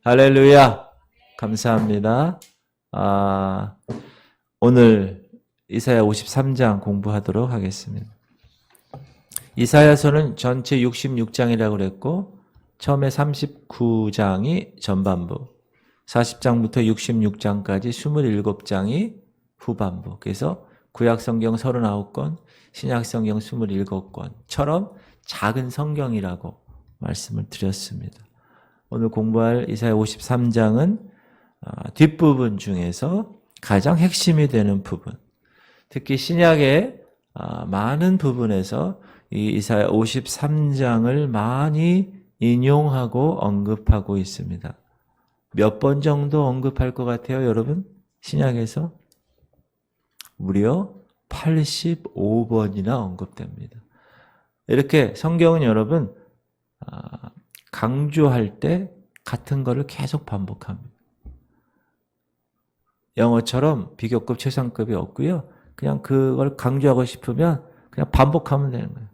할렐루야. 감사합니다. 오늘 이사야 53장 공부하도록 하겠습니다. 이사야서는 전체 66장이라고 그랬고 처음에 39장이 전반부, 40장부터 66장까지 27장이 후반부. 그래서 구약성경 39권, 신약성경 27권처럼 작은 성경이라고 말씀을 드렸습니다. 오늘 공부할 이사야 53장은 뒷부분 중에서 가장 핵심이 되는 부분, 특히 신약의 많은 부분에서 이 이사야 53장을 많이 인용하고 언급하고 있습니다. 몇 번 정도 언급할 것 같아요, 여러분? 신약에서? 무려 85번이나 언급됩니다. 이렇게 성경은 여러분 강조할 때 같은 거를 계속 반복합니다. 영어처럼 비교급, 최상급이 없고요. 그냥 그걸 강조하고 싶으면 그냥 반복하면 되는 거예요.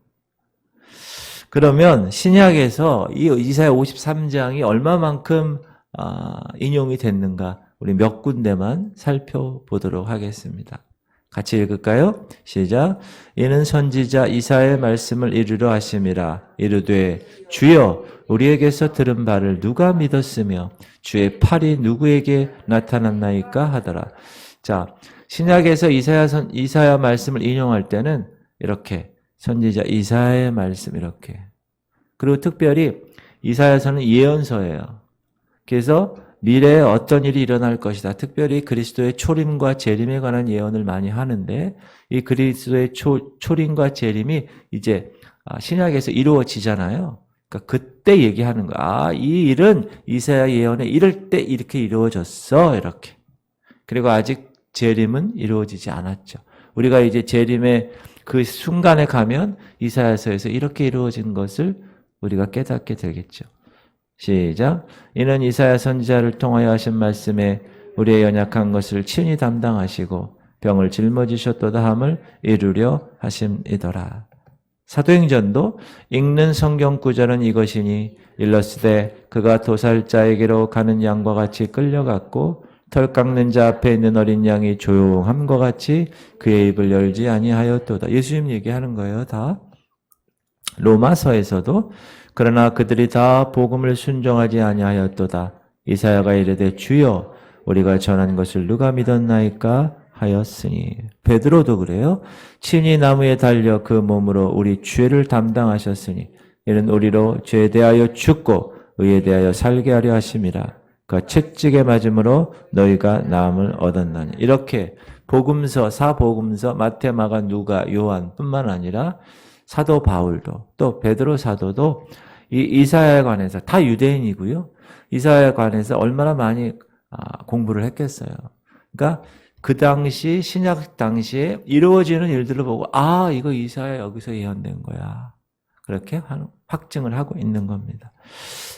그러면 신약에서 이 이사야 53장이 얼마만큼 인용이 됐는가 우리 몇 군데만 살펴보도록 하겠습니다. 같이 읽을까요? 시작. 이는 선지자 이사야의 말씀을 이루려 하심이라. 이르되 주여 우리에게서 들은 바를 누가 믿었으며 주의 팔이 누구에게 나타났나이까 하더라. 자, 신약에서 이사야 말씀을 인용할 때는 이렇게 선지자 이사야의 말씀 이렇게. 그리고 특별히 이사야서는 예언서예요. 그래서 미래에 어떤 일이 일어날 것이다. 특별히 그리스도의 초림과 재림에 관한 예언을 많이 하는데 이 그리스도의 초림과 재림이 이제 신약에서 이루어지잖아요. 그러니까 그때 얘기하는 거야. 이 일은 이사야 예언에 이럴 때 이렇게 이루어졌어. 이렇게. 그리고 아직 재림은 이루어지지 않았죠. 우리가 이제 재림의 그 순간에 가면 이사야서에서 이렇게 이루어진 것을 우리가 깨닫게 되겠죠. 시작. 이는 이사야 선지자를 통하여 하신 말씀에 우리의 연약한 것을 친히 담당하시고 병을 짊어지셨도다 함을 이루려 하심이더라. 사도행전도 읽는 성경 구절은 이것이니 일러스되 그가 도살자에게로 가는 양과 같이 끌려갔고 털 깎는 자 앞에 있는 어린 양이 조용함과 같이 그의 입을 열지 아니하였도다. 예수님 얘기하는 거예요, 다. 로마서에서도 그러나 그들이 다 복음을 순종하지 아니하였도다. 이사야가 이르되 주여 우리가 전한 것을 누가 믿었나이까 하였으니. 베드로도 그래요. 친히 나무에 달려 그 몸으로 우리 죄를 담당하셨으니 이는 우리로 죄에 대하여 죽고 의에 대하여 살게 하려 하심이라. 그 채찍에 맞음으로 너희가 나음을 얻었나니. 이렇게 복음서, 사복음서, 마태, 마가, 누가, 요한뿐만 아니라 사도 바울도 또 베드로 사도도 이 이사야에 관해서 다 유대인이고요. 이사야에 관해서 얼마나 많이 공부를 했겠어요. 그러니까 그 당시 신약 당시에 이루어지는 일들을 보고 이거 이사야 여기서 예언된 거야. 그렇게 확증을 하고 있는 겁니다.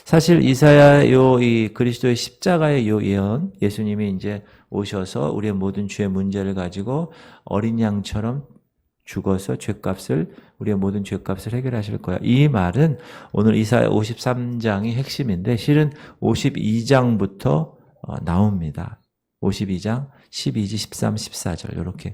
사실 이사야 이 그리스도의 십자가의 요 예언, 예수님이 이제 오셔서 우리의 모든 죄의 문제를 가지고 어린 양처럼 죽어서 우리의 모든 죄값을 해결하실 거야. 이 말은 오늘 이사야 53장이 핵심인데 실은 52장부터 나옵니다. 52장 12절, 13, 14절 이렇게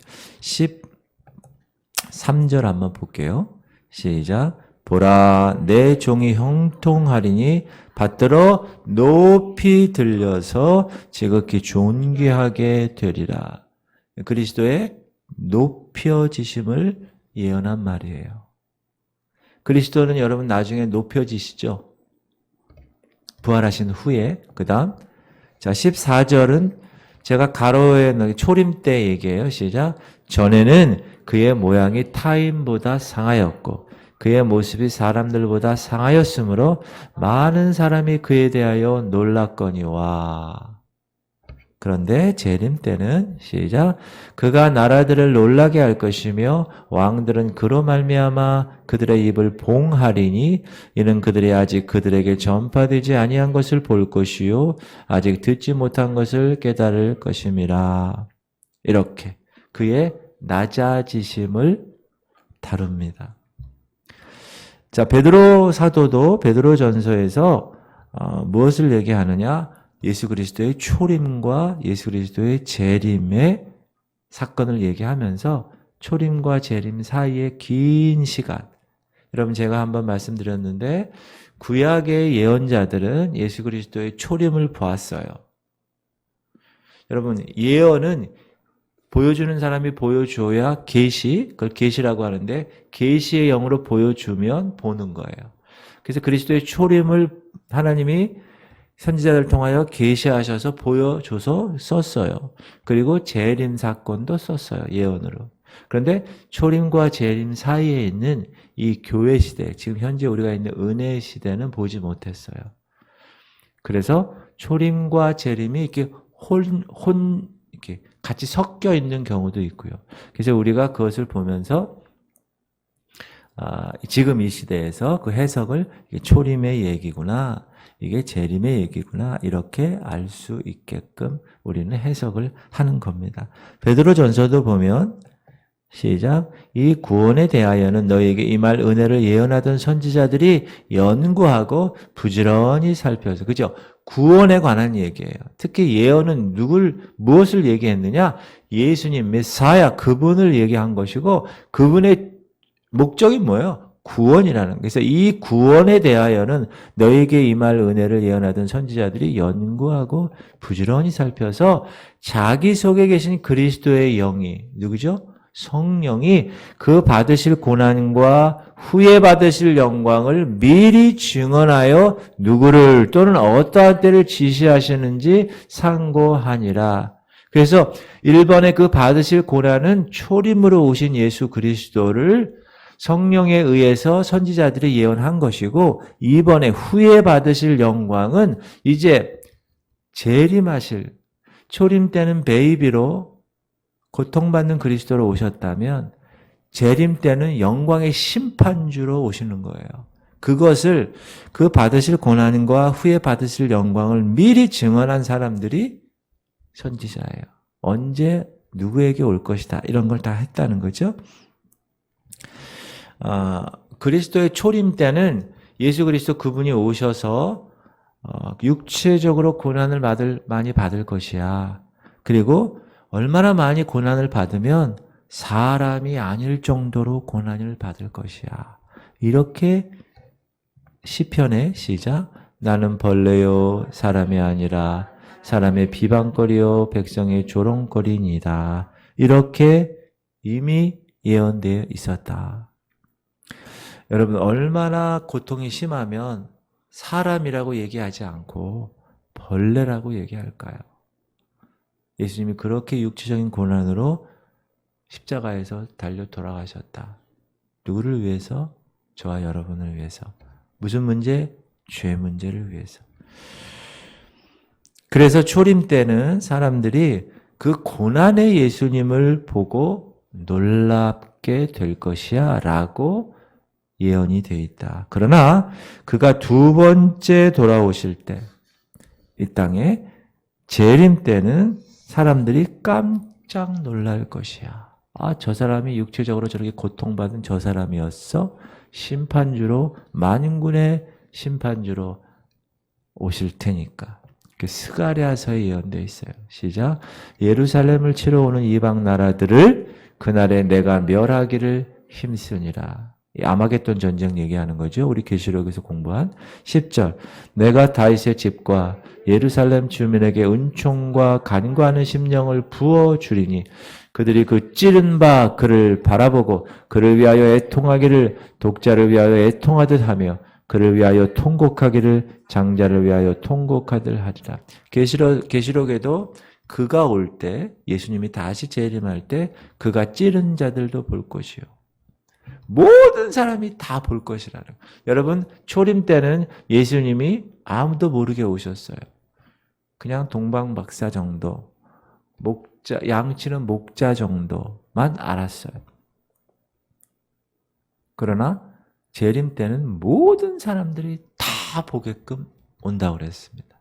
13절 한번 볼게요. 시작. 보라 내 종이 형통하리니 받들어 높이 들려서 지극히 존귀하게 되리라. 그리스도의 높여지심을 예언한 말이에요. 그리스도는 여러분 나중에 높여지시죠. 부활하신 후에. 그 다음 자 14절은 제가 가로에 초림 때 얘기해요. 시작. 전에는 그의 모양이 타인보다 상하였고 그의 모습이 사람들보다 상하였으므로 많은 사람이 그에 대하여 놀랐거니와. 그런데 재림 때는 시작. 그가 나라들을 놀라게 할 것이며 왕들은 그로 말미암아 그들의 입을 봉하리니 이는 그들이 아직 그들에게 전파되지 아니한 것을 볼 것이요 아직 듣지 못한 것을 깨달을 것임이라. 이렇게 그의 낮아지심을 다룹니다. 자, 베드로 사도도 베드로 전서에서 무엇을 얘기하느냐? 예수 그리스도의 초림과 예수 그리스도의 재림의 사건을 얘기하면서 초림과 재림 사이의 긴 시간. 여러분 제가 한번 말씀드렸는데 구약의 예언자들은 예수 그리스도의 초림을 보았어요. 여러분 예언은 보여주는 사람이 보여줘야 계시, 그걸 계시라고 하는데 계시의 영으로 보여주면 보는 거예요. 그래서 그리스도의 초림을 하나님이 선지자들을 통하여 계시하셔서 보여줘서 썼어요. 그리고 재림 사건도 썼어요. 예언으로. 그런데 초림과 재림 사이에 있는 이 교회 시대, 지금 현재 우리가 있는 은혜 시대는 보지 못했어요. 그래서 초림과 재림이 이렇게 이렇게 같이 섞여 있는 경우도 있고요. 그래서 우리가 그것을 보면서 지금 이 시대에서 그 해석을 초림의 얘기구나, 이게 재림의 얘기구나 이렇게 알 수 있게끔 우리는 해석을 하는 겁니다. 베드로전서도 보면 시작. 이 구원에 대하여는 너희에게 임할 은혜를 예언하던 선지자들이 연구하고 부지런히 살펴서, 그죠? 구원에 관한 얘기예요. 특히 예언은 무엇을 얘기했느냐? 예수님, 메사야, 그분을 얘기한 것이고, 그분의 목적이 뭐예요? 구원이라는. 그래서 이 구원에 대하여는 너희에게 임할 은혜를 예언하던 선지자들이 연구하고 부지런히 살펴서 자기 속에 계신 그리스도의 영이, 누구죠? 성령이 그 받으실 고난과 후에 받으실 영광을 미리 증언하여 누구를 또는 어떠한 때를 지시하시는지 상고하니라. 그래서 1번에 그 받으실 고난은 초림으로 오신 예수 그리스도를 성령에 의해서 선지자들이 예언한 것이고, 2번에 후에 받으실 영광은 이제 재림하실, 초림 때는 베이비로 고통받는 그리스도로 오셨다면 재림 때는 영광의 심판주로 오시는 거예요. 그것을 그 받으실 고난과 후에 받으실 영광을 미리 증언한 사람들이 선지자예요. 언제 누구에게 올 것이다 이런 걸 다 했다는 거죠. 그리스도의 초림 때는 예수 그리스도 그분이 오셔서 육체적으로 고난을 많이 받을 것이야. 그리고 얼마나 많이 고난을 받으면 사람이 아닐 정도로 고난을 받을 것이야. 이렇게 시편의 시작. 나는 벌레요 사람이 아니라 사람의 비방거리요 백성의 조롱거리니이다. 이렇게 이미 예언되어 있었다. 여러분 얼마나 고통이 심하면 사람이라고 얘기하지 않고 벌레라고 얘기할까요? 예수님이 그렇게 육체적인 고난으로 십자가에서 달려 돌아가셨다. 누구를 위해서? 저와 여러분을 위해서. 무슨 문제? 죄 문제를 위해서. 그래서 초림 때는 사람들이 그 고난의 예수님을 보고 놀랍게 될 것이야 라고 예언이 되어 있다. 그러나 그가 두 번째 돌아오실 때, 이 땅에 재림 때는 사람들이 깜짝 놀랄 것이야. 저 사람이 육체적으로 저렇게 고통받은 저 사람이었어? 심판주로, 만군의 심판주로 오실 테니까. 스가랴서에 예언되어 있어요. 시작. 예루살렘을 치러 오는 이방 나라들을 그날에 내가 멸하기를 힘쓰니라. 아마겟돈 전쟁 얘기하는 거죠. 우리 계시록에서 공부한 10절. 내가 다윗의 집과 예루살렘 주민에게 은총과 간과하는 심령을 부어주리니 그들이 그 찌른 바 그를 바라보고 그를 위하여 애통하기를 독자를 위하여 애통하듯 하며 그를 위하여 통곡하기를 장자를 위하여 통곡하듯 하리라. 계시록에도 그가 올 때, 예수님이 다시 재림할 때 그가 찌른 자들도 볼 것이요. 모든 사람이 다 볼 것이라는 거예요. 여러분 초림 때는 예수님이 아무도 모르게 오셨어요. 그냥 동방박사 정도, 양치는 목자 정도만 알았어요. 그러나 재림 때는 모든 사람들이 다 보게끔 온다고 그랬습니다.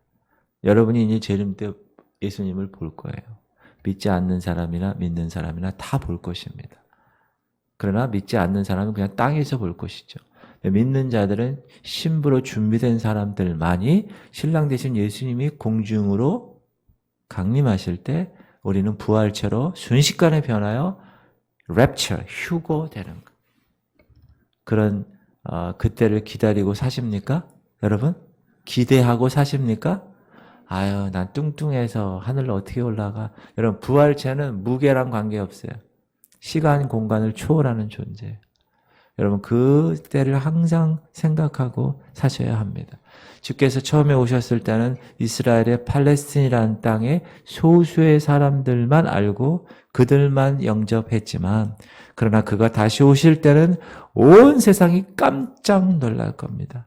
여러분이 이제 재림 때 예수님을 볼 거예요. 믿지 않는 사람이나 믿는 사람이나 다 볼 것입니다. 그러나 믿지 않는 사람은 그냥 땅에서 볼 것이죠. 믿는 자들은 신부로 준비된 사람들만이 신랑 되신 예수님이 공중으로 강림하실 때 우리는 부활체로 순식간에 변하여 랩처, 휴고되는 것. 그런 그때를 기다리고 사십니까? 여러분? 기대하고 사십니까? 아유, 난 뚱뚱해서 하늘로 어떻게 올라가? 여러분, 부활체는 무게랑 관계없어요. 시간, 공간을 초월하는 존재. 여러분, 그때를 항상 생각하고 사셔야 합니다. 주께서 처음에 오셨을 때는 이스라엘의 팔레스틴이라는 땅에 소수의 사람들만 알고 그들만 영접했지만, 그러나 그가 다시 오실 때는 온 세상이 깜짝 놀랄 겁니다.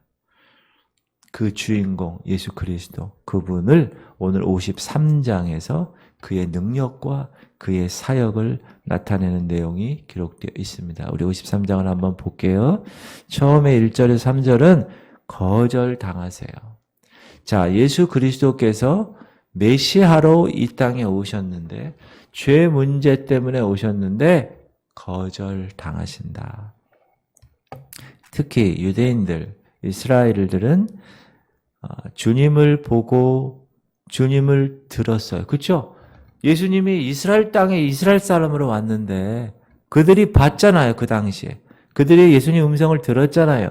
그 주인공 예수 그리스도, 그분을 오늘 53장에서 그의 능력과 그의 사역을 나타내는 내용이 기록되어 있습니다. 우리 53장을 한번 볼게요. 처음에 1절에서 3절은 거절당하세요. 자, 예수 그리스도께서 메시아로 이 땅에 오셨는데, 죄 문제 때문에 오셨는데 거절당하신다. 특히 유대인들, 이스라엘들은 주님을 보고 주님을 들었어요. 그렇죠? 예수님이 이스라엘 땅에 이스라엘 사람으로 왔는데 그들이 봤잖아요. 그 당시에. 그들이 예수님 음성을 들었잖아요.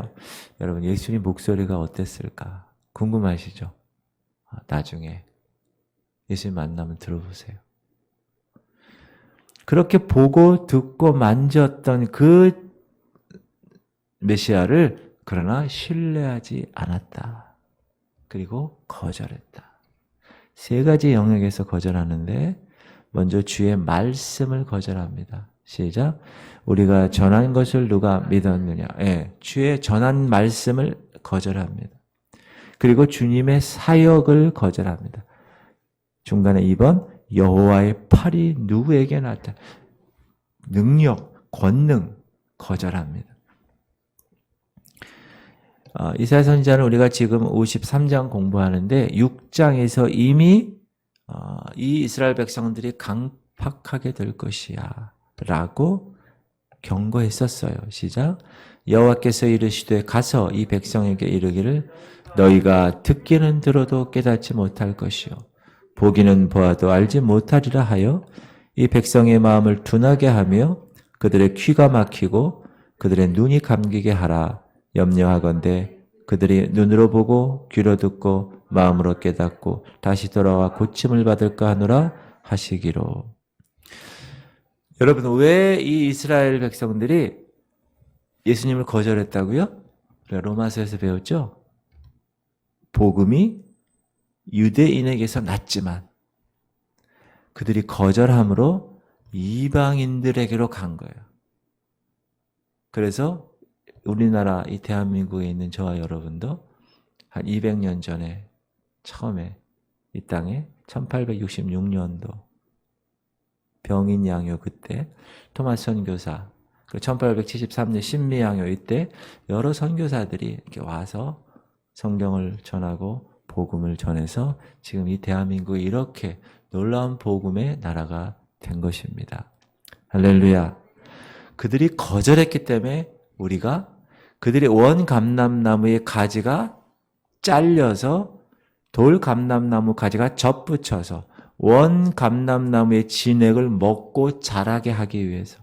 여러분, 예수님 목소리가 어땠을까? 궁금하시죠? 나중에 예수님 만나면 들어보세요. 그렇게 보고 듣고 만졌던 그 메시아를 그러나 신뢰하지 않았다. 그리고 거절했다. 세 가지 영역에서 거절하는데 먼저 주의 말씀을 거절합니다. 시작. 우리가 전한 것을 누가 믿었느냐. 주의 전한 말씀을 거절합니다. 그리고 주님의 사역을 거절합니다. 중간에 2번 여호와의 팔이 누구에게 나타 능력, 권능 거절합니다. 이사야 선지자는 우리가 지금 53장 공부하는데 6장에서 이미 이 이스라엘 백성들이 강팍하게 될 것이야 라고 경고했었어요. 시작. 여호와께서 이르시되 가서 이 백성에게 이르기를 너희가 듣기는 들어도 깨닫지 못할 것이요 보기는 보아도 알지 못하리라 하여 이 백성의 마음을 둔하게 하며 그들의 귀가 막히고 그들의 눈이 감기게 하라. 염려하건대 그들이 눈으로 보고 귀로 듣고 마음으로 깨닫고 다시 돌아와 고침을 받을까 하노라 하시기로. 여러분, 왜 이 이스라엘 백성들이 예수님을 거절했다고요? 로마서에서 배웠죠? 복음이 유대인에게서 났지만 그들이 거절함으로 이방인들에게로 간 거예요. 그래서 우리나라 이 대한민국에 있는 저와 여러분도 한 200년 전에 처음에 이 땅에 1866년도 병인 양요 그때 토마스 선교사, 그리고 1873년 신미양요 이때 여러 선교사들이 이렇게 와서 성경을 전하고 복음을 전해서 지금 이 대한민국에 이렇게 놀라운 복음의 나라가 된 것입니다. 할렐루야. 그들이 거절했기 때문에 우리가 그들의 원감람나무의 가지가 잘려서 돌감람나무 가지가 접붙여서 원감람나무의 진액을 먹고 자라게 하기 위해서,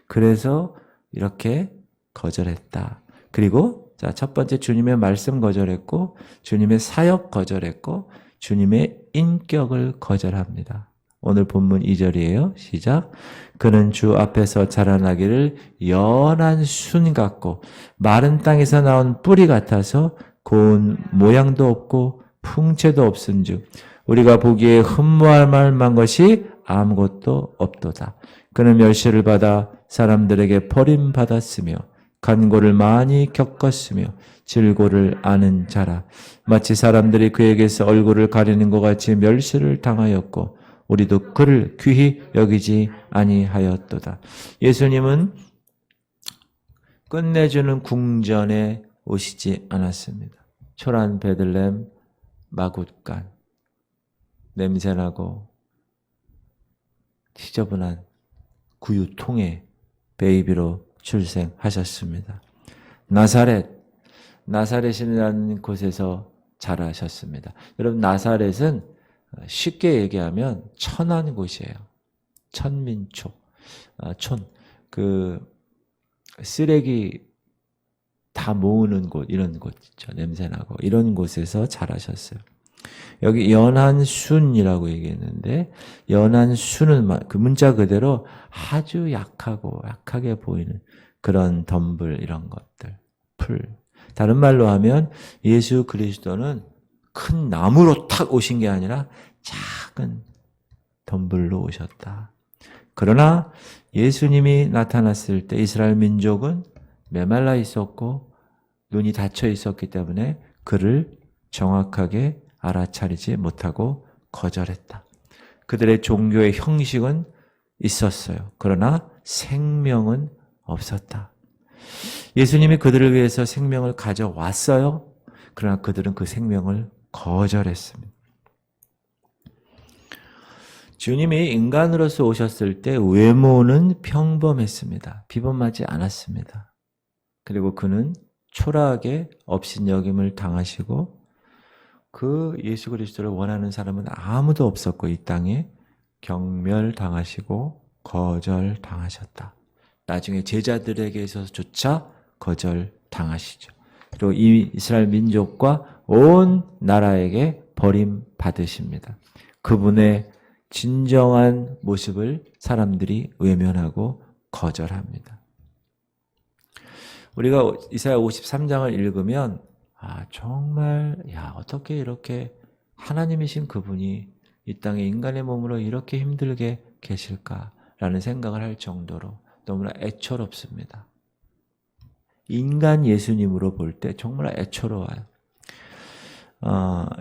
그래서 이렇게 거절했다. 그리고 자, 첫 번째 주님의 말씀 거절했고 주님의 사역 거절했고 주님의 인격을 거절합니다. 오늘 본문 2절이에요. 시작. 그는 주 앞에서 자라나기를 연한 순 같고 마른 땅에서 나온 뿌리 같아서 고운 모양도 없고 풍채도 없은즉 우리가 보기에 흠모할 만한 것이 아무것도 없도다. 그는 멸시를 받아 사람들에게 버림받았으며 간고를 많이 겪었으며 질고를 아는 자라. 마치 사람들이 그에게서 얼굴을 가리는 것 같이 멸시를 당하였고 우리도 그를 귀히 여기지 아니하였도다. 예수님은 끝내주는 궁전에 오시지 않았습니다. 초란 베들렘 마굿간, 냄새나고 지저분한 구유통에 베이비로 출생하셨습니다. 나사렛 나사렛이라는 곳에서 자라셨습니다. 여러분, 나사렛은 쉽게 얘기하면 천한 곳이에요. 천민촌. 쓰레기 다 모으는 곳, 이런 곳 있죠. 냄새나고. 이런 곳에서 자라셨어요. 여기 연한순이라고 얘기했는데, 연한순은 그 문자 그대로 아주 약하게 보이는 그런 덤불, 이런 것들, 풀. 다른 말로 하면 예수 그리스도는 큰 나무로 탁 오신 게 아니라 작은 덤불로 오셨다. 그러나 예수님이 나타났을 때 이스라엘 민족은 메말라 있었고 눈이 닫혀 있었기 때문에 그를 정확하게 알아차리지 못하고 거절했다. 그들의 종교의 형식은 있었어요. 그러나 생명은 없었다. 예수님이 그들을 위해서 생명을 가져왔어요. 그러나 그들은 그 생명을 거절했습니다. 주님이 인간으로서 오셨을 때 외모는 평범했습니다. 비범하지 않았습니다. 그리고 그는 초라하게 업신여김을 당하시고 그 예수 그리스도를 원하는 사람은 아무도 없었고 이 땅에 경멸당하시고 거절당하셨다. 나중에 제자들에게서조차 거절당하시죠. 그리고 이 이스라엘 민족과 온 나라에게 버림받으십니다. 그분의 진정한 모습을 사람들이 외면하고 거절합니다. 우리가 이사야 53장을 읽으면 정말 어떻게 이렇게 하나님이신 그분이 이 땅에 인간의 몸으로 이렇게 힘들게 계실까라는 생각을 할 정도로 너무나 애처롭습니다. 인간 예수님으로 볼 때 정말 애처로워요.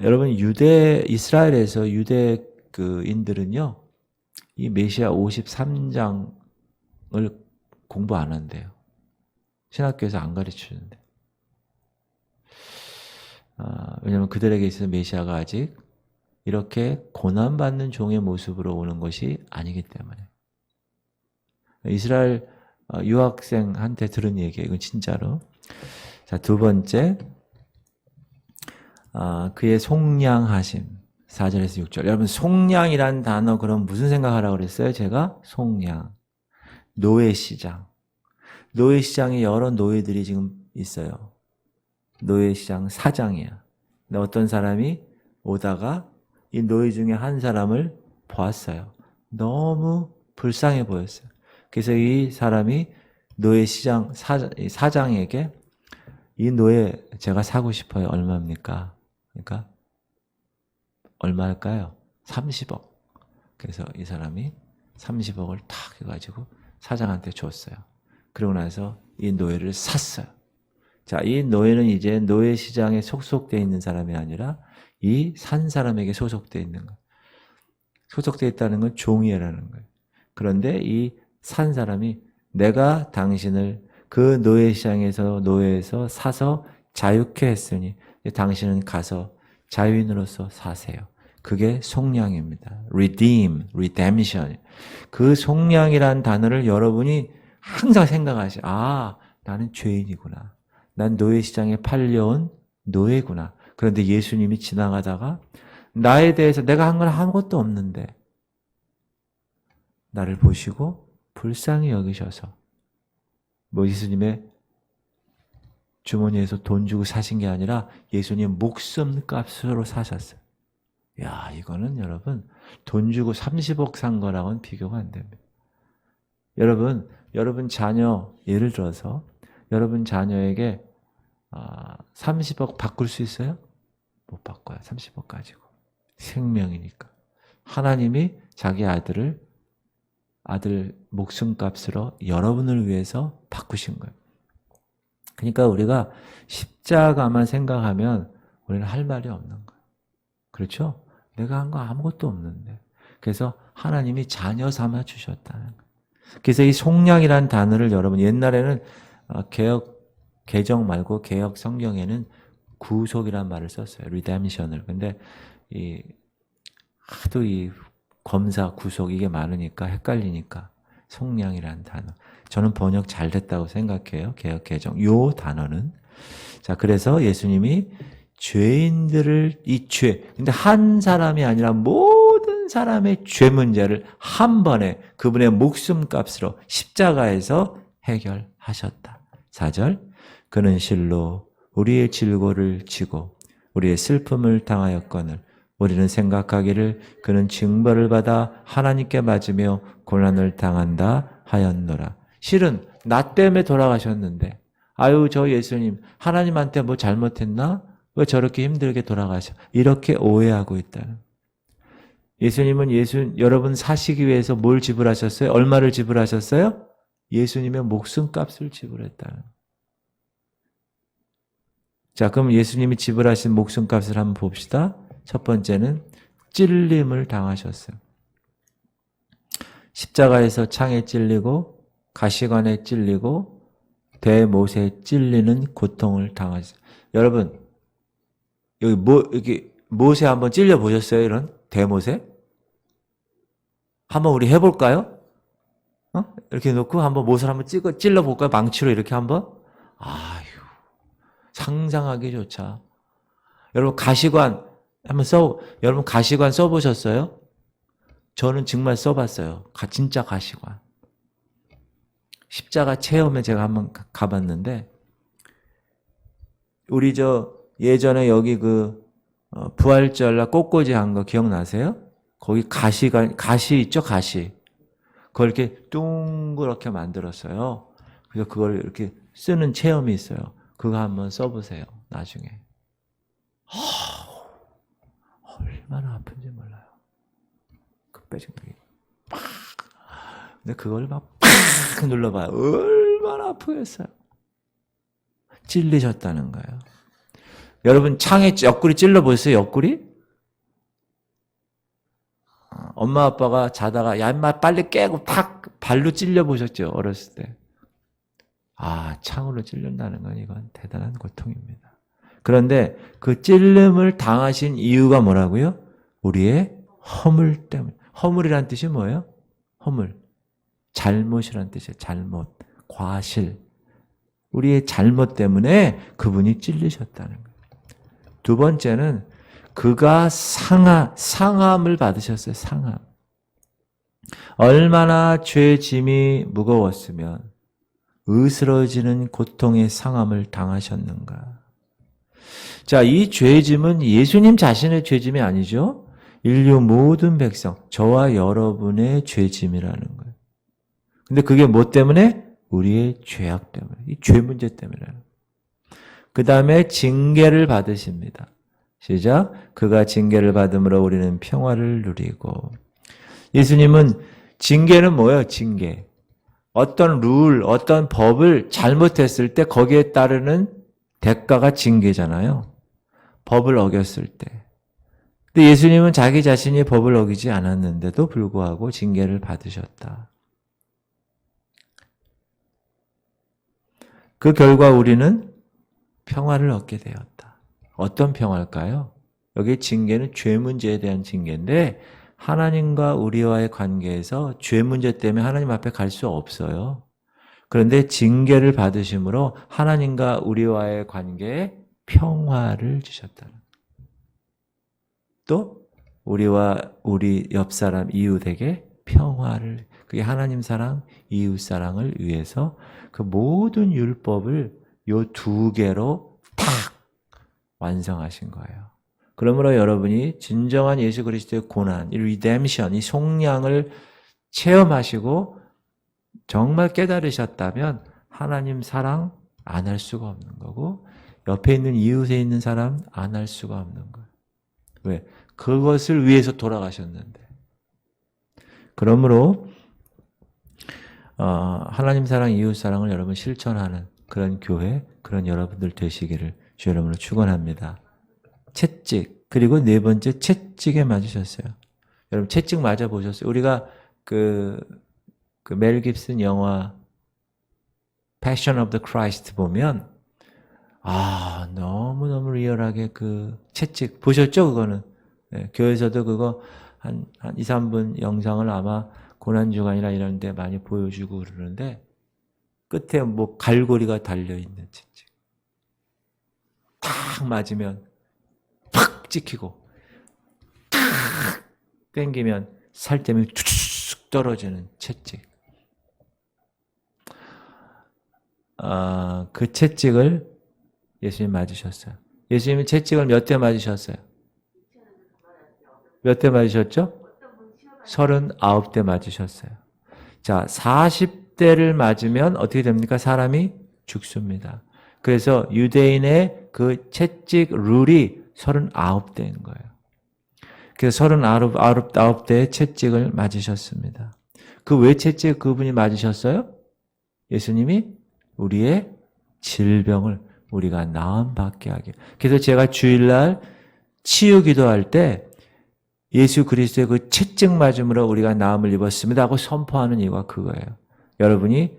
여러분 이스라엘에서 유대인들은요 이 메시아 53장을 공부 안 한대요. 신학교에서 안 가르치는데. 왜냐하면 그들에게 있어서 메시아가 아직 이렇게 고난받는 종의 모습으로 오는 것이 아니기 때문에. 이스라엘 유학생한테 들은 얘기예요. 이건 진짜로. 자, 두 번째, 그의 속량하심. 4절에서 6절. 여러분, 속량이란 단어 그럼 무슨 생각하라고 그랬어요? 제가 속량. 노예시장. 노예시장에 여러 노예들이 지금 있어요. 노예시장 사장이야. 근데 어떤 사람이 오다가 이 노예 중에 한 사람을 보았어요. 너무 불쌍해 보였어요. 그래서 이 사람이 노예시장 사장에게 이 노예 제가 사고 싶어요. 얼마입니까? 그러니까 얼마 할까요? 30억. 그래서 이 사람이 30억을 탁 해가지고 사장한테 줬어요. 그러고 나서 이 노예를 샀어요. 자, 이 노예는 이제 노예시장에 속속되어 있는 사람이 아니라 이 산 사람에게 소속되어 있는 거예요. 소속되어 있다는 건 종이라는 거예요. 그런데 이 산 사람이 내가 당신을 그 노예에서 사서 자유케 했으니 당신은 가서 자유인으로서 사세요. 그게 속량입니다. redemption. 그 속량이란 단어를 여러분이 항상 생각하시. 나는 죄인이구나. 난 노예시장에 팔려온 노예구나. 그런데 예수님이 지나가다가 나에 대해서 내가 한 건 아무것도 없는데 나를 보시고 불쌍히 여기셔서 예수님의 주머니에서 돈 주고 사신 게 아니라 예수님 목숨값으로 사셨어요. 이거는 여러분 돈 주고 30억 산 거랑은 비교가 안 됩니다. 여러분 자녀 예를 들어서 여러분 자녀에게 30억 바꿀 수 있어요? 못 바꿔요. 30억 가지고. 생명이니까. 하나님이 자기 아들 목숨값으로 여러분을 위해서 바꾸신 거예요. 그러니까 우리가 십자가만 생각하면 우리는 할 말이 없는 거예요. 그렇죠? 내가 한 거 아무것도 없는데. 그래서 하나님이 자녀 삼아 주셨다는 거예요. 그래서 이 속량이라는 단어를 여러분 옛날에는 개정 말고 개역 성경에는 구속이란 말을 썼어요. redemption을. 근데 하도 이 검사 구속 이게 많으니까 헷갈리니까 속량이라는 단어. 저는 번역 잘 됐다고 생각해요. 개역 개정. 요 단어는. 자, 그래서 예수님이 죄인들을 근데 한 사람이 아니라 모든 사람의 죄 문제를 한 번에 그분의 목숨값으로 십자가에서 해결하셨다. 4절, 그는 실로 우리의 질고를 지고 우리의 슬픔을 당하였거늘 우리는 생각하기를 그는 징벌을 받아 하나님께 맞으며 고난을 당한다 하였노라. 실은 나 때문에 돌아가셨는데 아유 저 예수님 하나님한테 뭐 잘못했나? 왜 저렇게 힘들게 돌아가셔? 이렇게 오해하고 있다는. 예수님은 여러분 사시기 위해서 뭘 지불하셨어요? 얼마를 지불하셨어요? 예수님의 목숨값을 지불했다는. 자, 그럼 예수님이 지불하신 목숨값을 한번 봅시다. 첫 번째는 찔림을 당하셨어요. 십자가에서 창에 찔리고 가시관에 찔리고 대못에 찔리는 고통을 당하셨어요. 여러분 여기 못에 한번 찔려 보셨어요? 이런 대못에? 한번 우리 해볼까요? 이렇게 놓고 한번 못을 한번 찔러 볼까요? 망치로 이렇게 한번? 아유, 상상하기조차. 여러분 가시관 여러분 가시관 써보셨어요? 저는 정말 써봤어요. 진짜 가시관. 십자가 체험에 제가 한번 가봤는데, 우리 예전에 여기 부활절날 꽃꽂이 한 거 기억나세요? 거기 가시 있죠, 가시. 그걸 이렇게 둥그렇게 만들었어요. 그래서 그걸 이렇게 쓰는 체험이 있어요. 그거 한번 써보세요, 나중에. 얼마나 아픈지 몰라요. 그 빼증기 팍. 근데 그걸 막 팍 눌러봐요. 얼마나 아프겠어요. 찔리셨다는 거예요. 여러분 창에 옆구리 찔러보셨어요? 옆구리? 엄마 아빠가 자다가 야 인마 빨리 깨고 탁 발로 찔려보셨죠? 어렸을 때. 창으로 찔린다는 건 이건 대단한 고통입니다. 그런데 그 찔림을 당하신 이유가 뭐라고요? 우리의 허물 때문에. 허물이란 뜻이 뭐예요? 허물. 잘못이란 뜻이에요. 잘못. 과실. 우리의 잘못 때문에 그분이 찔리셨다는 거예요. 두 번째는 그가 상함을 받으셨어요. 상함. 얼마나 죄 짐이 무거웠으면 으스러지는 고통의 상함을 당하셨는가. 자, 이 죄짐은 예수님 자신의 죄짐이 아니죠. 인류 모든 백성, 저와 여러분의 죄짐이라는 거예요. 근데 그게 뭐 때문에? 우리의 죄악 때문에. 이 죄 문제 때문에. 그 다음에 징계를 받으십니다. 시작. 그가 징계를 받음으로 우리는 평화를 누리고. 예수님은 징계는 뭐예요? 징계. 어떤 룰, 어떤 법을 잘못했을 때 거기에 따르는 대가가 징계잖아요. 법을 어겼을 때. 근데 예수님은 자기 자신이 법을 어기지 않았는데도 불구하고 징계를 받으셨다. 그 결과 우리는 평화를 얻게 되었다. 어떤 평화일까요? 여기 징계는 죄 문제에 대한 징계인데 하나님과 우리와의 관계에서 죄 문제 때문에 하나님 앞에 갈 수 없어요. 그런데 징계를 받으심으로 하나님과 우리와의 관계에 평화를 주셨다. 또 우리와 우리 옆 사람 이웃에게 평화를, 그게 하나님 사랑, 이웃 사랑을 위해서 그 모든 율법을 요 두 개로 탁 완성하신 거예요. 그러므로 여러분이 진정한 예수 그리스도의 고난, 이 리뎀션, 이 속량을 체험하시고 정말 깨달으셨다면 하나님 사랑 안 할 수가 없는 거고 옆에 있는 이웃에 있는 사람 안 할 수가 없는 거예요. 왜? 그것을 위해서 돌아가셨는데. 그러므로 하나님 사랑, 이웃 사랑을 여러분 실천하는 그런 교회, 그런 여러분들 되시기를 주 여러분을 축원합니다. 채찍, 그리고 네 번째 채찍에 맞으셨어요. 여러분 채찍 맞아 보셨어요? 우리가 멜 깁슨 영화 Passion of the Christ 보면 너무너무 리얼하게 그 채찍 보셨죠? 그거는 네, 교회에서도 그거 한 2, 3분 영상을 아마 고난주간이나 이런 데 많이 보여주고 그러는데 끝에 뭐 갈고리가 달려있는 채찍. 탁 맞으면 팍 찍히고 탁 당기면 살점이 툭 떨어지는 채찍. 그 채찍을 예수님 맞으셨어요. 예수님이 채찍을 몇 대 맞으셨어요? 몇 대 맞으셨죠? 39대 맞으셨어요. 자, 40대를 맞으면 어떻게 됩니까? 사람이 죽습니다. 그래서 유대인의 그 채찍 룰이 39대인 거예요. 그래서 39대의 채찍을 맞으셨습니다. 그 왜 채찍 그분이 맞으셨어요? 예수님이 우리의 질병을 우리가 나음받게 하게. 그래서 제가 주일날 치유 기도할 때 예수 그리스도의 그 채찍 맞음으로 우리가 나음을 입었습니다 하고 선포하는 이유가 그거예요. 여러분이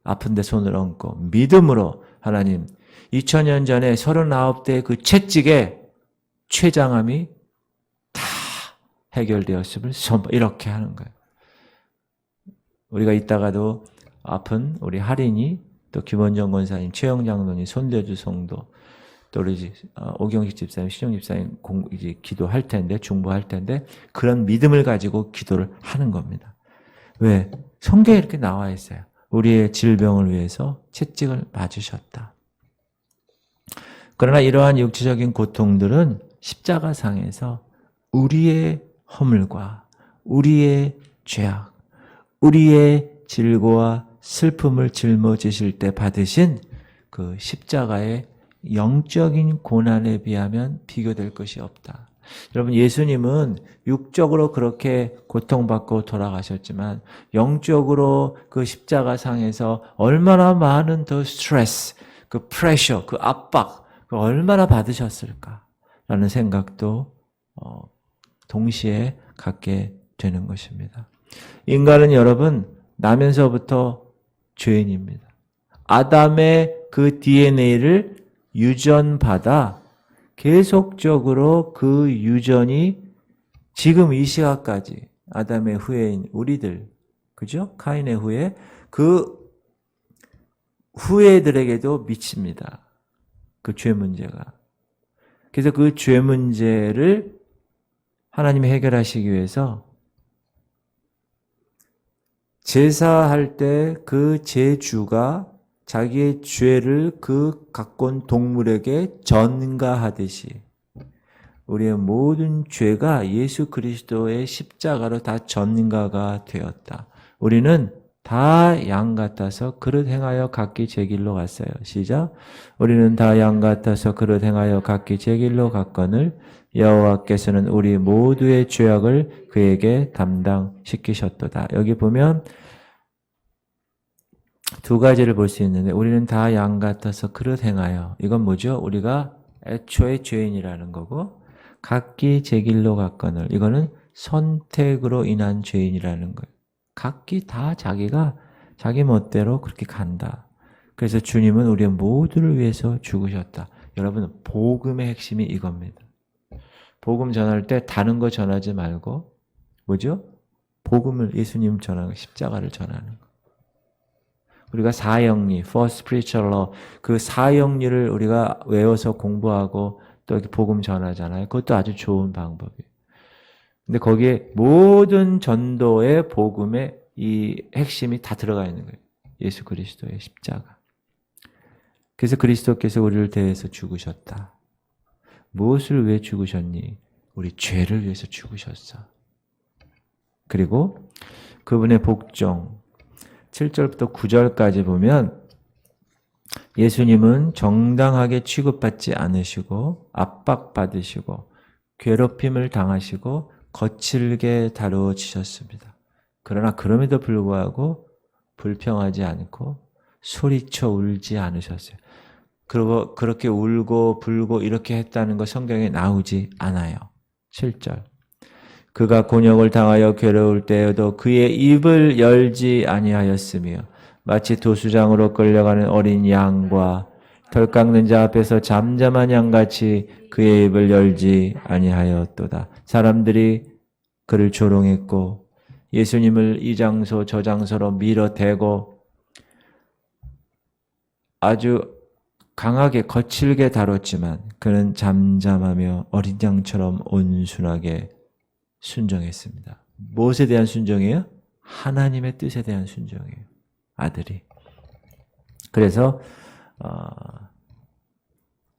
아픈데 손을 얹고 믿음으로 하나님 2000년 전에 39대의 그 채찍에 췌장암이 다 해결되었음을 선포, 이렇게 하는 거예요. 우리가 이따가도 아픈 우리 할인이 또 김원정 권사님, 최영 장로님, 손대주 성도 또 우리 오경식 집사님, 신영 집사님 이제 기도할 텐데 중보할 텐데 그런 믿음을 가지고 기도를 하는 겁니다. 왜? 성경에 이렇게 나와 있어요. 우리의 질병을 위해서 채찍을 맞으셨다. 그러나 이러한 육체적인 고통들은 십자가상에서 우리의 허물과 우리의 죄악, 우리의 질고와 슬픔을 짊어지실 때 받으신 그 십자가의 영적인 고난에 비하면 비교될 것이 없다. 여러분, 예수님은 육적으로 그렇게 고통받고 돌아가셨지만 영적으로 그 십자가상에서 얼마나 많은 더 스트레스, 그 프레셔, 그 압박, 그 얼마나 받으셨을까라는 생각도 동시에 갖게 되는 것입니다. 인간은 여러분 나면서부터 죄인입니다. 아담의 그 DNA를 유전받아 계속적으로 그 유전이 지금 이 시각까지 아담의 후예인 우리들, 그죠? 카인의 후예, 그 후예들에게도 미칩니다. 그 죄 문제가. 그래서 그 죄 문제를 하나님이 해결하시기 위해서 제사할 때 그 제주가 자기의 죄를 그 갖고 온 동물에게 전가하듯이 우리의 모든 죄가 예수 그리스도의 십자가로 다 전가가 되었다. 우리는 다 양 같아서 그릇 행하여 각기 제 길로 갔어요. 시작. 우리는 다 양 같아서 그릇 행하여 각기 제 길로 갔거늘 여호와께서는 우리 모두의 죄악을 그에게 담당시키셨도다. 여기 보면 두 가지를 볼 수 있는데 우리는 다 양 같아서 그릇 행하여, 이건 뭐죠? 우리가 애초에 죄인이라는 거고, 각기 제 길로 갔거늘, 이거는 선택으로 인한 죄인이라는 거예요. 각기 다 자기가 자기 멋대로 그렇게 간다. 그래서 주님은 우리의 모두를 위해서 죽으셨다. 여러분, 복음의 핵심이 이겁니다. 복음 전할 때 다른 거 전하지 말고 뭐죠? 복음을, 예수님 전하는 거, 십자가를 전하는 거. 우리가 사형리, for spiritual law, 그 사형리를 우리가 외워서 공부하고 또 이렇게 복음 전하잖아요. 그것도 아주 좋은 방법이에요. 근데 거기에 모든 전도의 복음의 이 핵심이 다 들어가 있는 거예요. 예수 그리스도의 십자가. 그래서 그리스도께서 우리를 대해서 죽으셨다. 무엇을 위해 죽으셨니? 우리 죄를 위해서 죽으셨어. 그리고 그분의 복종, 7절부터 9절까지 보면 예수님은 정당하게 취급받지 않으시고 압박받으시고 괴롭힘을 당하시고 거칠게 다루어지셨습니다. 그러나 그럼에도 불구하고 불평하지 않고 소리쳐 울지 않으셨어요. 그리고 그렇게 울고 불고 이렇게 했다는 거 성경에 나오지 않아요. 7절. 그가 곤욕을 당하여 괴로울 때에도 그의 입을 열지 아니하였으며 마치 도수장으로 끌려가는 어린 양과 털 깎는 자 앞에서 잠잠한 양같이 그의 입을 열지 아니하였도다. 사람들이 그를 조롱했고 예수님을 이 장소 저 장소로 밀어대고 아주 강하게 거칠게 다뤘지만 그는 잠잠하며 어린 양처럼 온순하게 순종했습니다. 무엇에 대한 순종이에요? 하나님의 뜻에 대한 순종이에요. 아들이. 그래서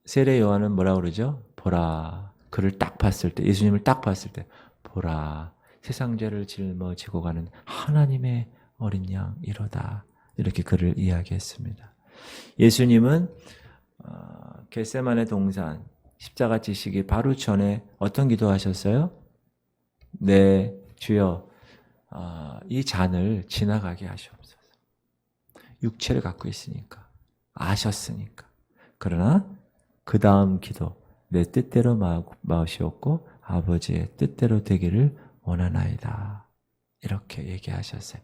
세례 요한은 뭐라고 그러죠? 보라. 그를 딱 봤을 때, 예수님을 딱 봤을 때 보라. 세상 죄를 짊어지고 가는 하나님의 어린 양 이로다. 이렇게 그를 이야기했습니다. 예수님은 겟세마네 동산 십자가 지시기 바로 전에 어떤 기도하셨어요? 네, 주여 이 잔을 지나가게 하시옵소서. 육체를 갖고 있으니까, 아셨으니까. 그러나 그 다음 기도, 내 뜻대로 마시옵고 아버지의 뜻대로 되기를 원하나이다. 이렇게 얘기하셨어요.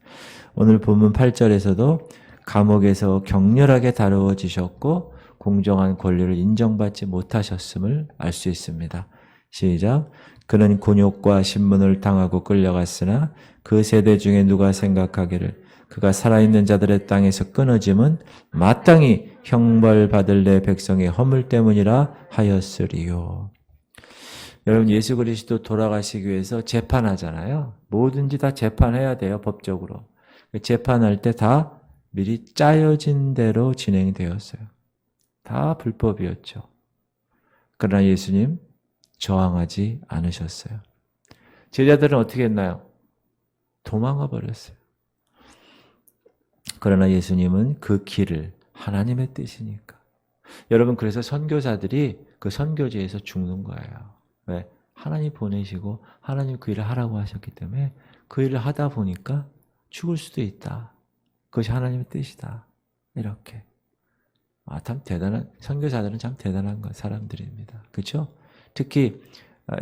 오늘 본문 8절에서도 감옥에서 격렬하게 다루어지셨고 공정한 권리를 인정받지 못하셨음을 알 수 있습니다. 시작. 그는 곤욕과 신문을 당하고 끌려갔으나 그 세대 중에 누가 생각하기를 그가 살아있는 자들의 땅에서 끊어짐은 마땅히 형벌받을 내 백성의 허물 때문이라 하였으리요. 여러분, 예수 그리스도 돌아가시기 위해서 재판하잖아요. 뭐든지 다 재판해야 돼요, 법적으로. 재판할 때 다 미리 짜여진 대로 진행되었어요. 다 불법이었죠. 그러나 예수님 저항하지 않으셨어요. 제자들은 어떻게 했나요? 도망가 버렸어요. 그러나 예수님은 그 길을, 하나님의 뜻이니까. 여러분, 그래서 선교사들이 그 선교지에서 죽는 거예요. 왜? 하나님 보내시고 하나님 그 일을 하라고 하셨기 때문에 그 일을 하다 보니까 죽을 수도 있다. 그것이 하나님의 뜻이다. 이렇게. 참 대단한, 선교사들은 참 대단한 사람들입니다. 그렇죠? 특히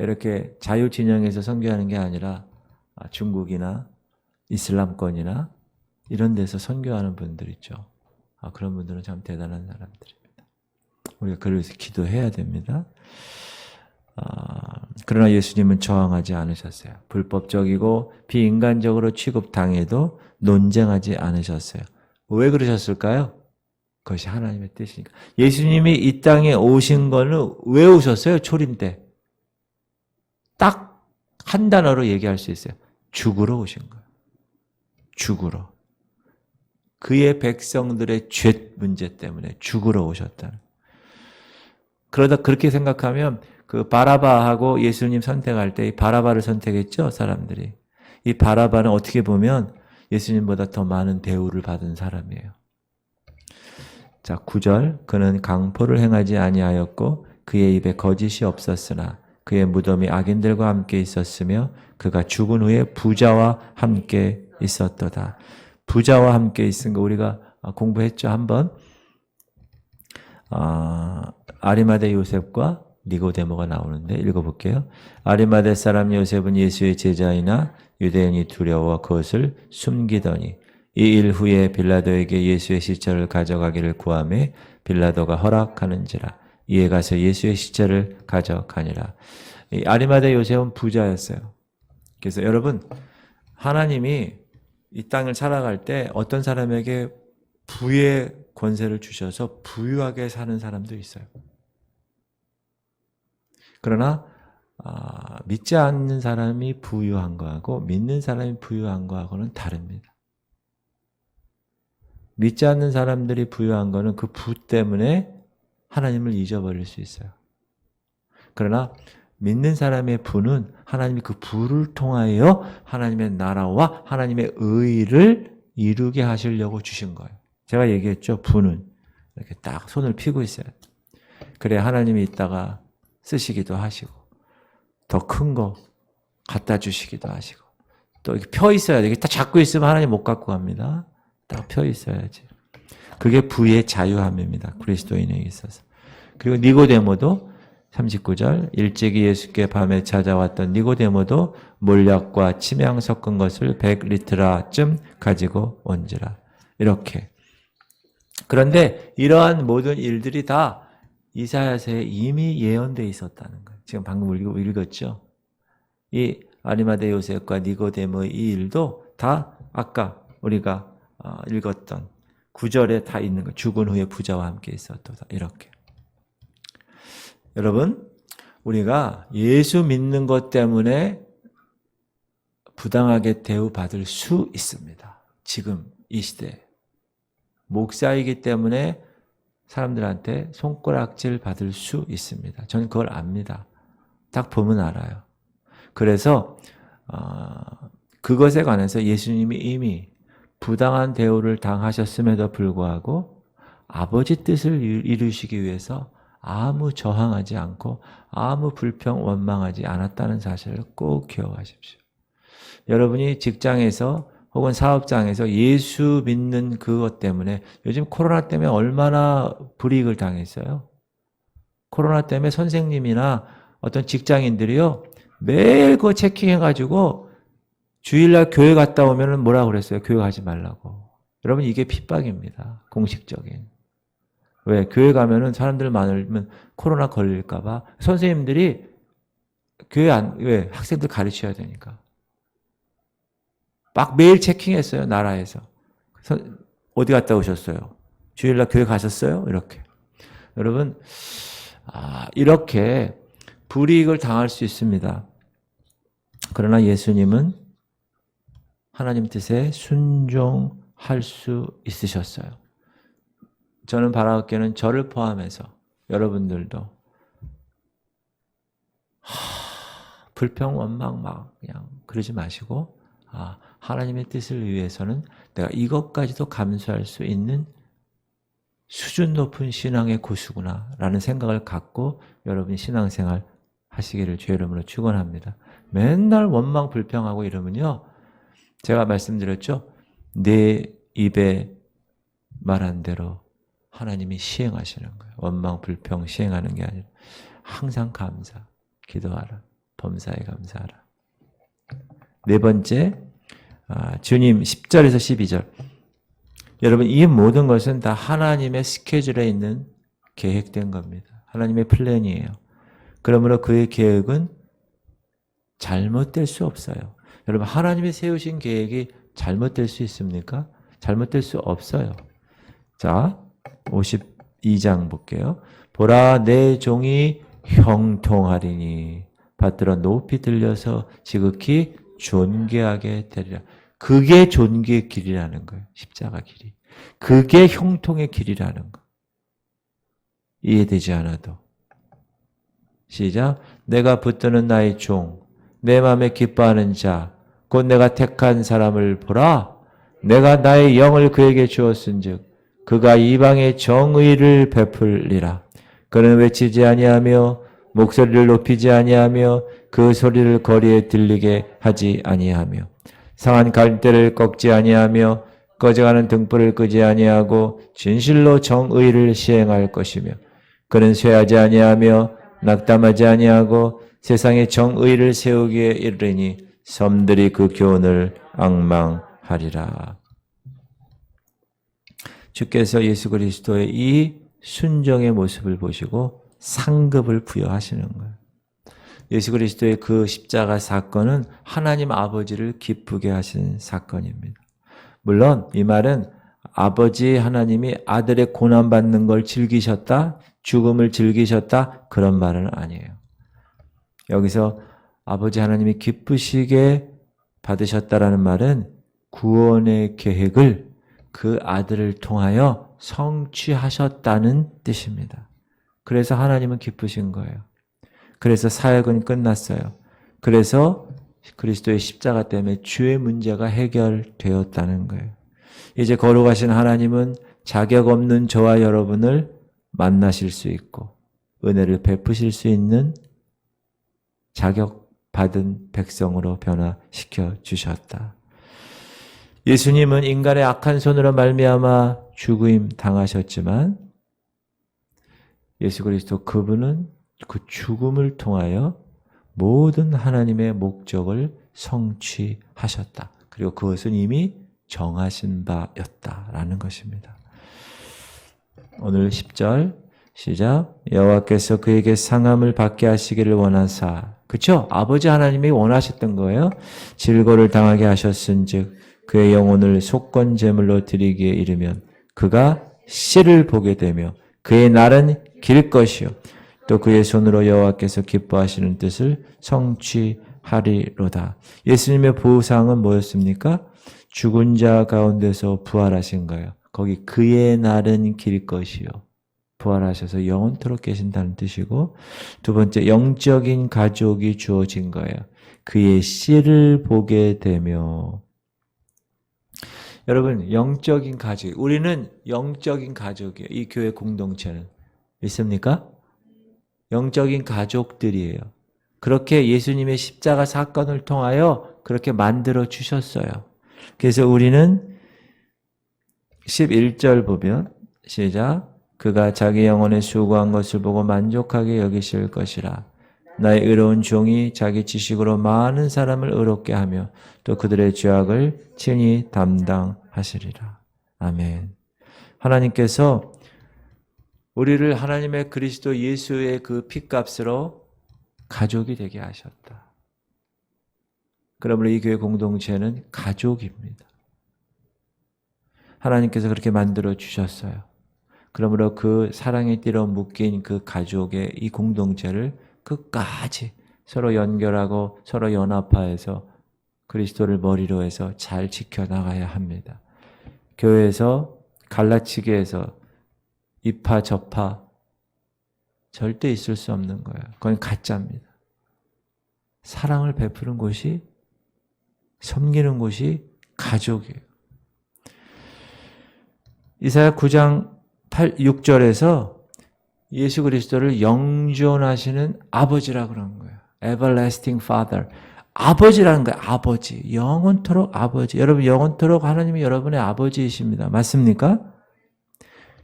이렇게 자유진영에서 선교하는 게 아니라 중국이나 이슬람권이나 이런 데서 선교하는 분들 있죠. 그런 분들은 참 대단한 사람들입니다. 우리가 그래서 기도해야 됩니다. 그러나 예수님은 저항하지 않으셨어요. 불법적이고 비인간적으로 취급당해도 논쟁하지 않으셨어요. 왜 그러셨을까요? 그것이 하나님의 뜻이니까. 예수님이 이 땅에 오신 거는 왜 오셨어요? 초림 때. 딱 한 단어로 얘기할 수 있어요. 죽으러 오신 거예요. 죽으러. 그의 백성들의 죄 문제 때문에 죽으러 오셨다는. 그러다 그렇게 생각하면 그 바라바하고 예수님 선택할 때 이 바라바를 선택했죠, 사람들이. 이 바라바는 어떻게 보면 예수님보다 더 많은 대우를 받은 사람이에요. 자, 9절. 그는 강포를 행하지 아니하였고 그의 입에 거짓이 없었으나 그의 무덤이 악인들과 함께 있었으며 그가 죽은 후에 부자와 함께 있었도다. 부자와 함께 있은 거 우리가 공부했죠, 한번. 아리마대 요셉과 니고데모가 나오는데 읽어볼게요. 아리마대 사람 요셉은 예수의 제자이나 유대인이 두려워 그것을 숨기더니 이 일 후에 빌라도에게 예수의 시체를 가져가기를 구하매 빌라도가 허락하는지라. 이에 가서 예수의 시체를 가져가니라. 이 아리마대 요셉은 부자였어요. 그래서 여러분, 하나님이 이 땅을 살아갈 때 어떤 사람에게 부의 권세를 주셔서 부유하게 사는 사람도 있어요. 그러나 믿지 않는 사람이 부유한 거하고 믿는 사람이 부유한 거하고는 다릅니다. 믿지 않는 사람들이 부유한 거는 그 부 때문에 하나님을 잊어버릴 수 있어요. 그러나 믿는 사람의 부는 하나님이 그 부를 통하여 하나님의 나라와 하나님의 의를 이루게 하시려고 주신 거예요. 제가 얘기했죠. 부는 이렇게 딱 손을 펴고 있어요. 그래 하나님이 이따가 쓰시기도 하시고 더 큰 거 갖다 주시기도 하시고 또 이렇게 펴 있어야 돼. 이렇게 딱 잡고 있으면 하나님 못 갖고 갑니다. 딱 펴 있어야지. 그게 부의 자유함입니다. 그리스도인에게 있어서. 그리고 니고데모도 39절 일찍이 예수께 밤에 찾아왔던 니고데모도 몰약과 침향 섞은 것을 100리트라쯤 가지고 온지라. 이렇게. 그런데 이러한 모든 일들이 다 이사야서에 이미 예언되어 있었다는 거예요. 지금 방금 읽었죠? 이 아리마대 요셉과 니고데모의 이 일도 다 아까 우리가 읽었던 구절에 다 있는 거. 죽은 후에 부자와 함께 있었도다. 이렇게. 여러분, 우리가 예수 믿는 것 때문에 부당하게 대우받을 수 있습니다. 지금 이 시대에. 목사이기 때문에 사람들한테 손가락질 받을 수 있습니다. 저는 그걸 압니다. 딱 보면 알아요. 그래서 그것에 관해서 예수님이 이미 부당한 대우를 당하셨음에도 불구하고 아버지 뜻을 이루시기 위해서 아무 저항하지 않고 아무 불평 원망하지 않았다는 사실을 꼭 기억하십시오. 여러분이 직장에서 혹은 사업장에서 예수 믿는 그것 때문에 요즘 코로나 때문에 얼마나 불이익을 당했어요. 코로나 때문에 선생님이나 어떤 직장인들이요 매일 그거 체킹해가지고 주일날 교회 갔다 오면 뭐라고 그랬어요? 교회 가지 말라고. 여러분 이게 핍박입니다. 공식적인. 왜? 교회 가면은 사람들 많으면 코로나 걸릴까봐 선생님들이 왜? 학생들 가르쳐야 되니까. 막 매일 체킹했어요. 나라에서. 어디 갔다 오셨어요? 주일날 교회 가셨어요? 이렇게. 여러분, 이렇게 불이익을 당할 수 있습니다. 그러나 예수님은 하나님 뜻에 순종할 수 있으셨어요. 저는 바라옵기는 저를 포함해서 여러분들도 불평, 원망 막 그냥 그러지 마시고 하나님의 뜻을 위해서는 내가 이것까지도 감수할 수 있는 수준 높은 신앙의 고수구나 라는 생각을 갖고 여러분이 신앙생활 하시기를 주의 이름으로 축원합니다. 맨날 원망 불평하고 이러면요. 제가 말씀드렸죠. 내 입에 말한 대로 하나님이 시행하시는 거예요. 원망 불평 시행하는 게 아니라 항상 감사, 기도하라. 범사에 감사하라. 네 번째, 주님 10절에서 12절. 여러분 이 모든 것은 다 하나님의 스케줄에 있는 계획된 겁니다. 하나님의 플랜이에요. 그러므로 그의 계획은 잘못될 수 없어요. 여러분 하나님이 세우신 계획이 잘못될 수 있습니까? 잘못될 수 없어요. 자, 52장 볼게요. 보라 내 종이 형통하리니 받들어 높이 들려서 지극히 존귀하게 되리라. 그게 존귀의 길이라는 거예요. 십자가 길이. 그게 형통의 길이라는 거. 이해되지 않아도. 시작. 내가 붙드는 나의 종, 내 마음에 기뻐하는 자, 곧 내가 택한 사람을 보라. 내가 나의 영을 그에게 주었은즉 그가 이방의 정의를 베풀리라. 그는 외치지 아니하며 목소리를 높이지 아니하며 그 소리를 거리에 들리게 하지 아니하며 상한 갈대를 꺾지 아니하며 꺼져가는 등불을 끄지 아니하고 진실로 정의를 시행할 것이며 그는 쇠하지 아니하며 낙담하지 아니하고 세상에 정의를 세우기에 이르리니 섬들이 그 교훈을 앙망하리라. 주께서 예수 그리스도의 이 순종의 모습을 보시고 상급을 부여하시는 거예요. 예수 그리스도의 그 십자가 사건은 하나님 아버지를 기쁘게 하신 사건입니다. 물론 이 말은 아버지 하나님이 아들의 고난받는 걸 즐기셨다, 죽음을 즐기셨다 그런 말은 아니에요. 여기서 아버지 하나님이 기쁘시게 받으셨다라는 말은 구원의 계획을 그 아들을 통하여 성취하셨다는 뜻입니다. 그래서 하나님은 기쁘신 거예요. 그래서 사역은 끝났어요. 그래서 그리스도의 십자가 때문에 죄의 문제가 해결되었다는 거예요. 이제 거룩하신 하나님은 자격 없는 저와 여러분을 만나실 수 있고 은혜를 베푸실 수 있는 자격받은 백성으로 변화시켜 주셨다. 예수님은 인간의 악한 손으로 말미암아 죽임 당하셨지만 예수 그리스도 그분은 그 죽음을 통하여 모든 하나님의 목적을 성취하셨다. 그리고 그것은 이미 정하신 바였다라는 것입니다. 오늘 10절 시작. 여호와께서 그에게 상함을 받게 하시기를 원하사. 그렇죠? 아버지 하나님이 원하셨던 거예요. 질고를 당하게 하셨은즉 그의 영혼을 속건 제물로 드리기에 이르면 그가 씨를 보게 되며 그의 날은 길 것이요 또 그의 손으로 여호와께서 기뻐하시는 뜻을 성취하리로다. 예수님의 보상은 뭐였습니까? 죽은 자 가운데서 부활하신 거예요. 거기 그의 날은 길 것이요. 부활하셔서 영원토록 계신다는 뜻이고, 두 번째 영적인 가족이 주어진 거예요. 그의 씨를 보게 되며. 여러분, 영적인 가족, 우리는 영적인 가족이에요. 이 교회 공동체는. 믿습니까? 영적인 가족들이에요. 그렇게 예수님의 십자가 사건을 통하여 그렇게 만들어 주셨어요. 그래서 우리는 11절 보면 시작. 그가 자기 영혼에 수고한 것을 보고 만족하게 여기실 것이라. 나의 의로운 종이 자기 지식으로 많은 사람을 의롭게 하며 또 그들의 죄악을 친히 담당하시리라. 아멘. 하나님께서 우리를 하나님의 그리스도 예수의 그 핏값으로 가족이 되게 하셨다. 그러므로 이 교회 공동체는 가족입니다. 하나님께서 그렇게 만들어 주셨어요. 그러므로 그 사랑의 띠로 묶인 그 가족의 이 공동체를 끝까지 서로 연결하고 서로 연합하여서 그리스도를 머리로 해서 잘 지켜나가야 합니다. 교회에서 갈라치기 해서 이파 저파 절대 있을 수 없는 거예요. 그건 가짜입니다. 사랑을 베푸는 곳이, 섬기는 곳이 가족이에요. 이사야 9장 6절에서 예수 그리스도를 영존하시는 아버지라 그런 거예요. Everlasting Father. 아버지라는 거예요. 아버지. 영원토록 아버지. 여러분 영원토록 하나님이 여러분의 아버지이십니다. 맞습니까?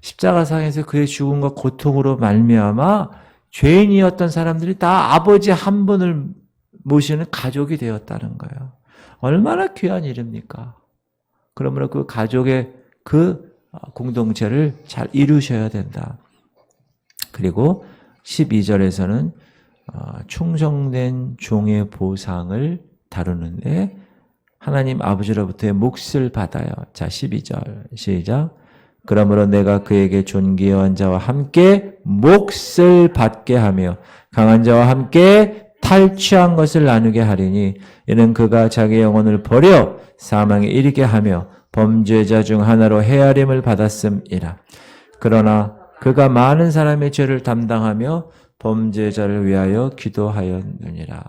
십자가상에서 그의 죽음과 고통으로 말미암아 죄인이었던 사람들이 다 아버지 한 분을 모시는 가족이 되었다는 거예요. 얼마나 귀한 일입니까? 그러므로 그 가족의 그 공동체를 잘 이루셔야 된다. 그리고 12절에서는 충성된 종의 보상을 다루는데 하나님 아버지로부터의 몫을 받아요. 자, 12절 시작. 그러므로 내가 그에게 존귀한 자와 함께 몫을 받게 하며 강한 자와 함께 탈취한 것을 나누게 하리니 이는 그가 자기 영혼을 버려 사망에 이르게 하며 범죄자 중 하나로 헤아림을 받았음이라. 그러나 그가 많은 사람의 죄를 담당하며 범죄자를 위하여 기도하였느니라.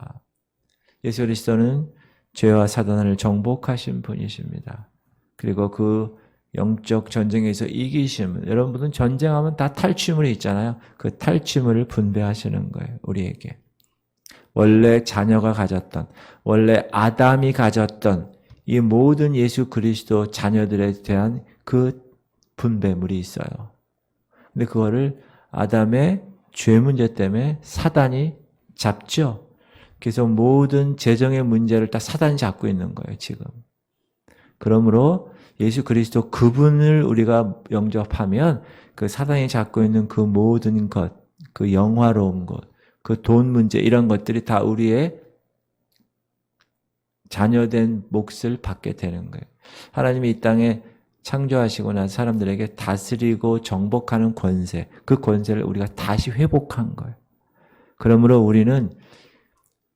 예수 그리스도는 죄와 사단을 정복하신 분이십니다. 그리고 그 영적 전쟁에서 이기심을, 여러분은 전쟁하면 다 탈취물이 있잖아요. 그 탈취물을 분배하시는 거예요. 우리에게. 원래 자녀가 가졌던, 원래 아담이 가졌던 이 모든 예수 그리스도 자녀들에 대한 그 분배물이 있어요. 근데 그거를 아담의 죄 문제 때문에 사단이 잡죠. 그래서 모든 재정의 문제를 다 사단이 잡고 있는 거예요, 지금. 그러므로 예수 그리스도 그분을 우리가 영접하면 그 사단이 잡고 있는 그 모든 것, 그 영화로운 것, 그 돈 문제 이런 것들이 다 우리의 자녀된 몫을 받게 되는 거예요. 하나님이 이 땅에 창조하시고 나서 사람들에게 다스리고 정복하는 권세, 그 권세를 우리가 다시 회복한 거예요. 그러므로 우리는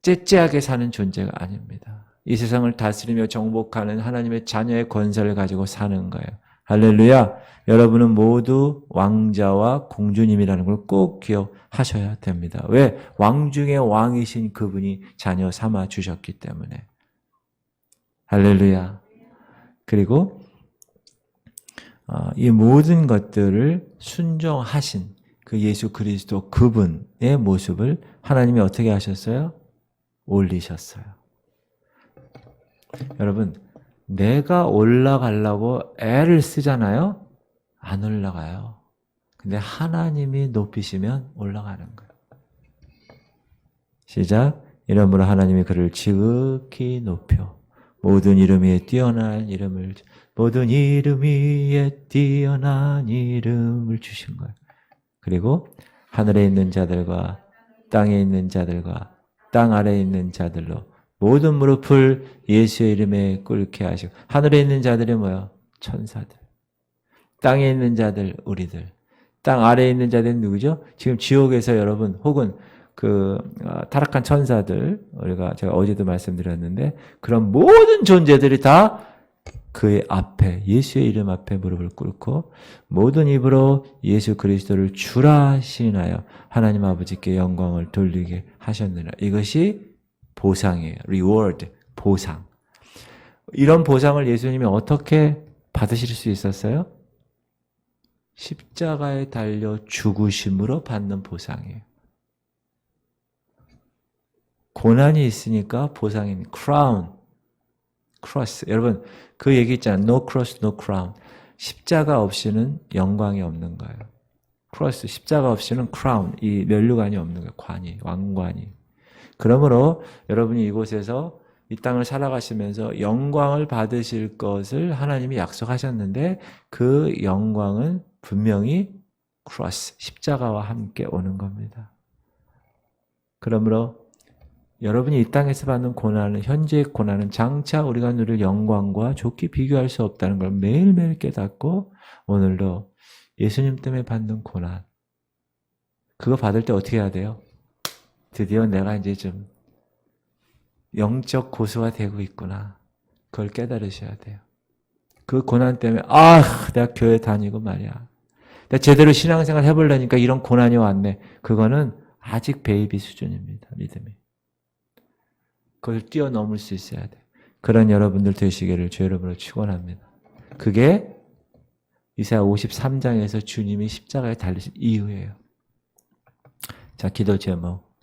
째째하게 사는 존재가 아닙니다. 이 세상을 다스리며 정복하는 하나님의 자녀의 권세를 가지고 사는 거예요. 할렐루야. 여러분은 모두 왕자와 공주님이라는 걸 꼭 기억하셔야 됩니다. 왜? 왕 중에 왕이신 그분이 자녀 삼아 주셨기 때문에. 할렐루야. 그리고 이 모든 것들을 순종하신 그 예수 그리스도 그분의 모습을 하나님이 어떻게 하셨어요? 올리셨어요. 여러분, 내가 올라가려고 애를 쓰잖아요? 안 올라가요. 근데 하나님이 높이시면 올라가는 거예요. 시작. 이러므로 하나님이 그를 지극히 높여 모든 이름 위에 뛰어난 이름을, 모든 이름 위에 뛰어난 이름을 주신 거예요. 그리고 하늘에 있는 자들과 땅에 있는 자들과 땅 아래에 있는 자들로 모든 무릎을 예수의 이름에 꿇게 하시고, 하늘에 있는 자들이 뭐야? 천사들. 땅에 있는 자들, 우리들. 땅 아래에 있는 자들은 누구죠? 지금 지옥에서 여러분, 혹은 타락한 천사들, 제가 어제도 말씀드렸는데, 그런 모든 존재들이 다 그의 앞에, 예수의 이름 앞에 무릎을 꿇고, 모든 입으로 예수 그리스도를 주라 시인하여 하나님 아버지께 영광을 돌리게 하셨느니라. 이것이 보상이에요. reward, 보상. 이런 보상을 예수님이 어떻게 받으실 수 있었어요? 십자가에 달려 죽으심으로 받는 보상이에요. 고난이 있으니까 보상인 crown, cross. 여러분 그 얘기 있잖아요. No cross, no crown. 십자가 없이는 영광이 없는 거예요. cross, 십자가 없이는 crown, 이 면류관이 없는 거예요. 관이, 왕관이. 그러므로 여러분이 이곳에서 이 땅을 살아가시면서 영광을 받으실 것을 하나님이 약속하셨는데 그 영광은 분명히 크로스, 십자가와 함께 오는 겁니다. 그러므로 여러분이 이 땅에서 받는 고난은, 현재의 고난은 장차 우리가 누릴 영광과 좋게 비교할 수 없다는 걸 매일매일 깨닫고 오늘도 예수님 때문에 받는 고난, 그거 받을 때 어떻게 해야 돼요? 드디어 내가 이제 좀 영적 고수가 되고 있구나. 그걸 깨달으셔야 돼요. 그 고난 때문에 내가 교회 다니고 말이야. 내가 제대로 신앙생활 해보려니까 이런 고난이 왔네. 그거는 아직 베이비 수준입니다. 믿음이. 그걸 뛰어넘을 수 있어야 돼. 그런 여러분들 되시기를 주 이름으로 축원합니다. 그게 이사야 53장에서 주님이 십자가에 달리신 이유예요. 자, 기도 제목.